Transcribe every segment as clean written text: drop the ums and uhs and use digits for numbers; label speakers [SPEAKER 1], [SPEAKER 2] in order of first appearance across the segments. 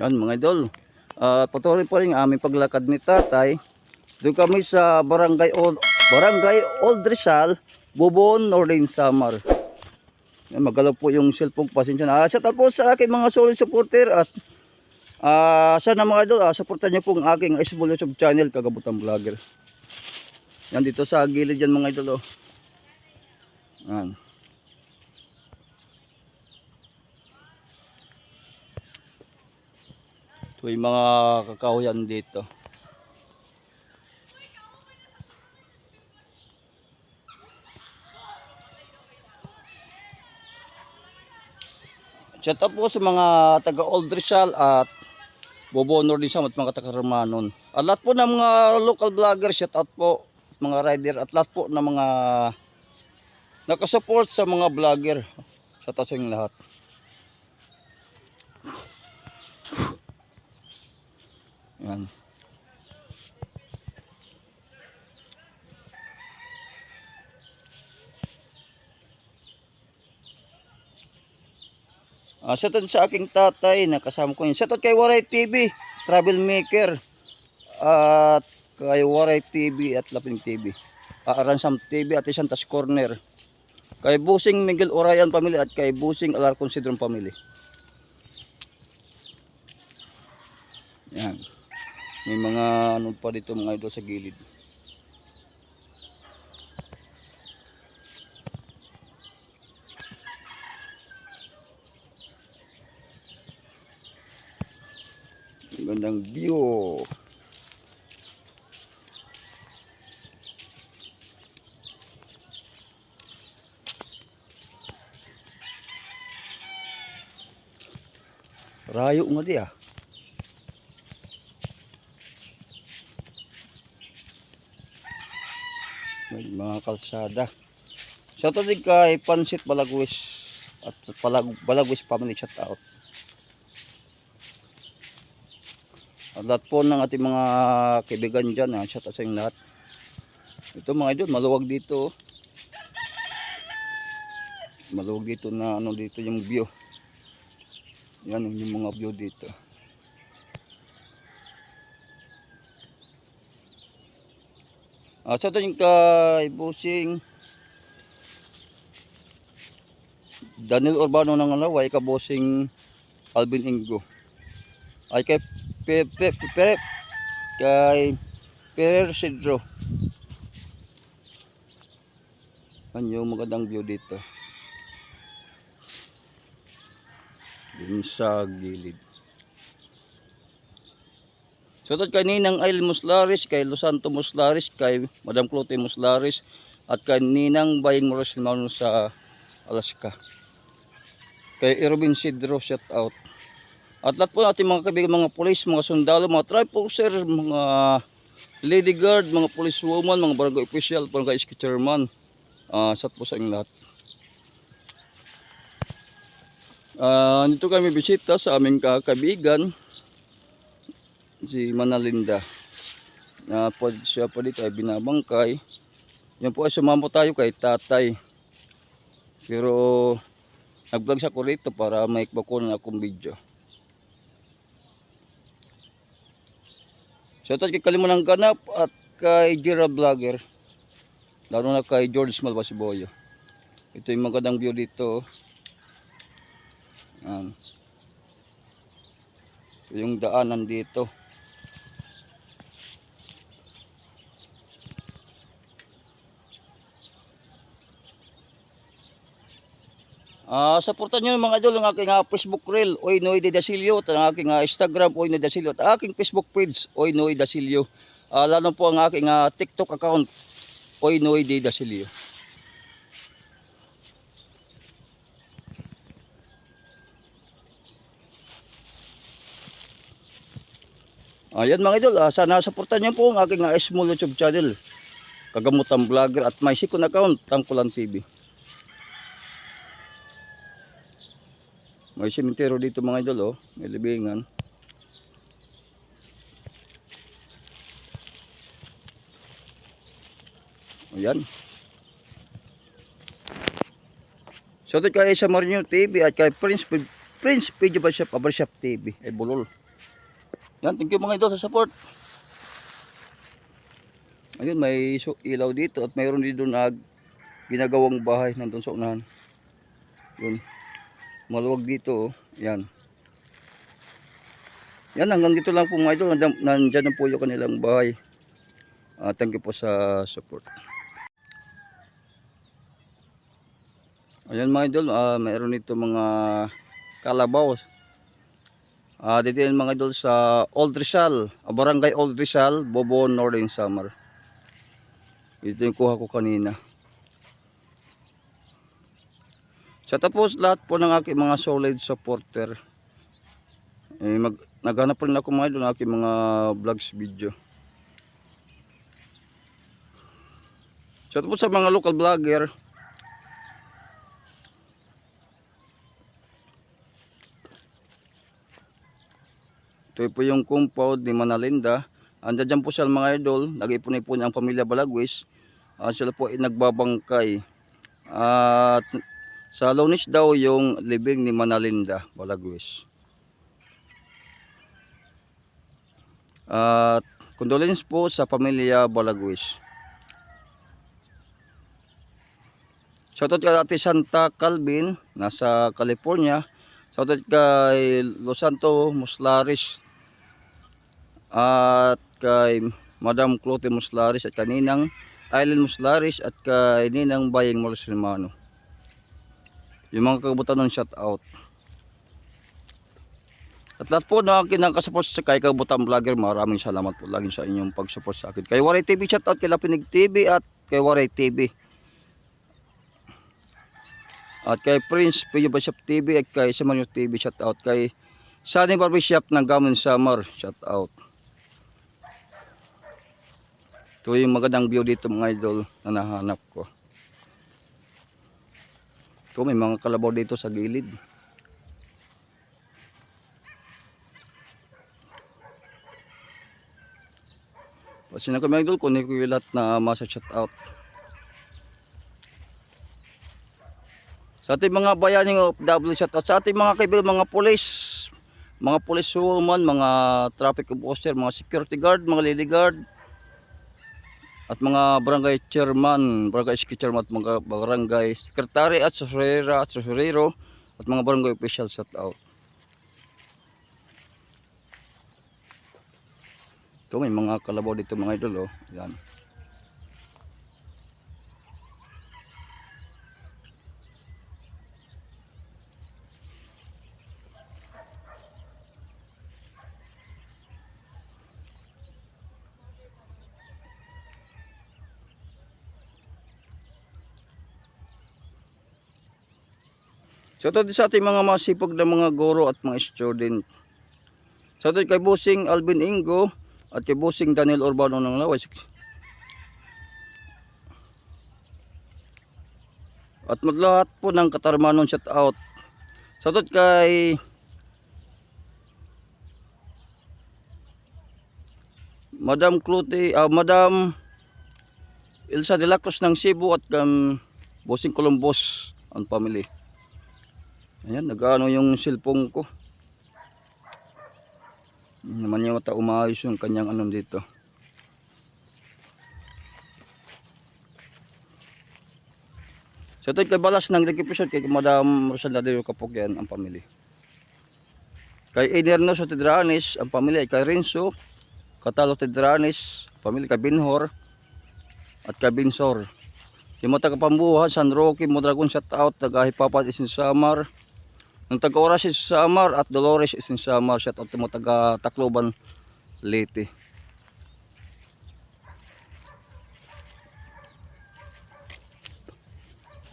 [SPEAKER 1] Yan mga idol. Patuloy pa rin ang aming paglakad ni tatay. Doon kami sa Barangay Old Rizal, Bubon, Northern Samar. Yan, magalaw po yung cellphone, pasensya na. Shout out po sa aking mga solid supporter at sana mga idol, supportan niyo po ang aking small YouTube channel, Kagabutan Vlogger. Yan dito sa gilid yan mga idol. Yan. Ito yung mga kakahuyan dito. Shout out po sa mga taga Old Rizal at Bobonor din sa mga taga Romanon. At lahat po ng mga local vlogger, shout out po mga rider at lahat po ng mga nakasupport sa mga vlogger. Shout out sa inyong lahat. Yan. Shoutout sa aking tatay na kasama ko yun. Shoutout kay Waray TV, Travel Maker, at kay Waray TV at Lapin TV, Ransam TV at Santas Corner, kay Busing Miguel Orayan Family at kay Busing Alarcon Sidron Family. Yan. May mga ano pa dito mga idol sa gilid. Gandang view. Rayo nga di ah. May mga kalsada. Shoutout din kay Pansit Balagwis at Balagwis Family, shout out. At lahat po ng ating mga kaibigan dyan, shout out sa inyong lahat. Ito mga idol, maluwag dito. Maluwag dito na ano dito yung view. Yan yung mga view dito. Shout out yung kay Busing Daniel Urbano ng Alaway, kay Busing Alvin Ingo. Ay kay kay Perer Sidro. Yan yung magandang view dito. Din sa gilid. Shoutout kay Ninang Ail Muslaris, kay Losanto Muslaris, kay Madam Clote Muslaris, at kay Ninang Baying Moros sa Alaska. Kay Irwin Sidro, shout out. At lahat po natin mga kaibigan, mga pulis, mga sundalo, mga tribe officer, mga lady guard, mga police woman, mga barangay official, barangay chairman. Shout po sa inyong lahat. Dito kami bisita sa aming kaibigan, si Manalinda. Siya po dito ay binabangkay. Yan po ay sumama tayo kay tatay. Pero nag-vlog sa ko rito para may bakunan akong video. Shoutout kay Kalimanang Ganap at kay Jira Vlogger. Lalo na kay George Malbasiboyo. Ito yung magandang view dito. Ito yung daanan dito. Supportan nyo mga idol ang aking Facebook reel, Oy Noy De Dasilio, at ang aking Instagram, Oy Noy Dasilio, at aking Facebook page, Oy Noy Dasilio. Lalo po ang aking TikTok account, Oy Noy De Dasilio. Ayan mga idol, sana supportan nyo po ang aking small YouTube channel, Kagamutan Vlogger, at my second account, Tangkulan TV. May sementero dito mga idol, may libingan. Ayan. Shoutout kay sa Marino TV at kay Prince Video Barbershop TV ay Bulol. Yan, thank you mga idol sa support. Ayun, may ilaw dito at mayroon dito na ginagawang bahay nandun sa unahan. Yun, maluwag dito, oh. Yan. Yan, hanggang dito lang po mga idol. Nandyan na po yung kanilang bahay. Thank you po sa support. Ayan mga idol, mayroon dito mga kalabaw. Dito yan mga idol sa Old Rizal, Barangay Old Rizal, Bobon, Northern Samar. Ito yung kuha ko kanina. Sa tapos lahat po ng aking mga solid supporter, naghanap rin ako mga idol ng aking mga vlogs video. Sa tapos sa mga local vlogger, ito po yung compound ni Manalinda. Andiyan po siya mga idol, nag-ipon-ipon ang pamilya Balagwis. Sila po ay nagbabangkay. At sa Lunes daw yung libing ni Manalinda Balagwis. At condolence po sa pamilya Balagwis. Shoutout kay Ate Santa Calvin, nasa California. Shoutout kay Los Santos Muslaris. At kay Madam Clote Muslaris at kaninang Aileen Muslaris at kay Ninang Bayeng Molsimano. Yung mga kabutan ng shout out. At lahat po na kinakasupport sa kay Kabutan Vlogger, maraming salamat po lagi sa inyong pag-support sa akin. Kay Waray TV, shout out kay Lapinig TV at kay Waray TV. At kay Prince Pio Bishop TV at kay Samanyo TV, shout out kay Sunny Barbershop ng Gamun Samar, shout out. Ito yung magandang view dito mga idol na nahanap ko. Ito may mga kalabaw dito sa gilid. Pasina ko mga idol kung hindi ko yung lahat na masa shout out. Sa ating mga bayaning OFW, shout out sa ating mga kaibigan, mga police woman, mga traffic officer, mga security guard, mga lady guard, at mga barangay chairman, barangay chairman at mga barangay secretary at susurero at mga barangay official, shout out. Ito may mga kalabaw dito mga idol, oh. Yan. Shoutout sa ating mga masipag na mga guro at mga student. Shoutout kay Bossing Alvin Ingo at kay Bossing Daniel Urbano ng Laway. At lahat po ng katarmanon, shoutout. Shoutout kay Madam Clote, Madam Elsa de la Cruz ng Cebu at Bossing Columbus ang family. Ayan, nag-ano yung cellphone ko. Naman yung mata umayos yung kanyang anong dito. So ito kay Balas ng nag-episode kay Madam Rosanda de Capogyan ang family. Kay Ederno Sotedranes ang family, kay Renzo Catalo Tedranes, family, kay Binhor at kay Binsor. Yung mga taga-Pambuhan, San Roque, Modragon, shout out, taga-Hipapat, Isin Samar. Ng taga-Oras is Samar at Dolores is in Samar. Shout out mo taga-Tacloban, Leyte.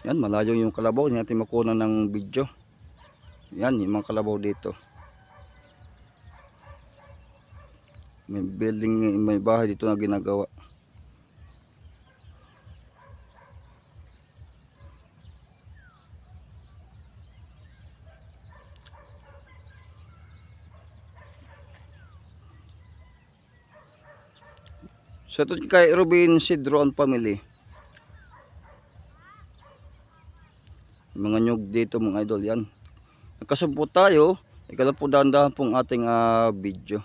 [SPEAKER 1] Yan, malayo yung kalabaw. Hindi natin makuha ng video. Yan, yung mga kalabaw dito. May building, may bahay dito na ginagawa. So ito kay Robin Sidro and family. Mga nyug dito mga idol, yan. Nagkasumpo tayo, ikala po dahan-dahan pong ating video.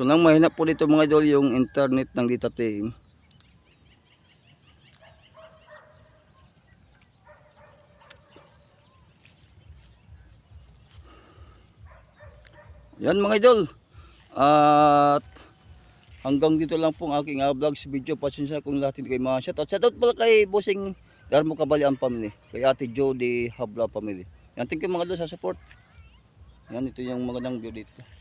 [SPEAKER 1] So nang mahina po dito mga idol yung internet ng Dita Team. Yan mga idol. At hanggang dito lang po ang aking vlogs video. Pasensya kung lahat hindi kayo ma-shoutout. Shoutout pala kay Bossing Darmo Cabalian family. Kay Ate Jody Habla family. Yan, thank you mga idol sa support. Yan, ito yung magandang view dito.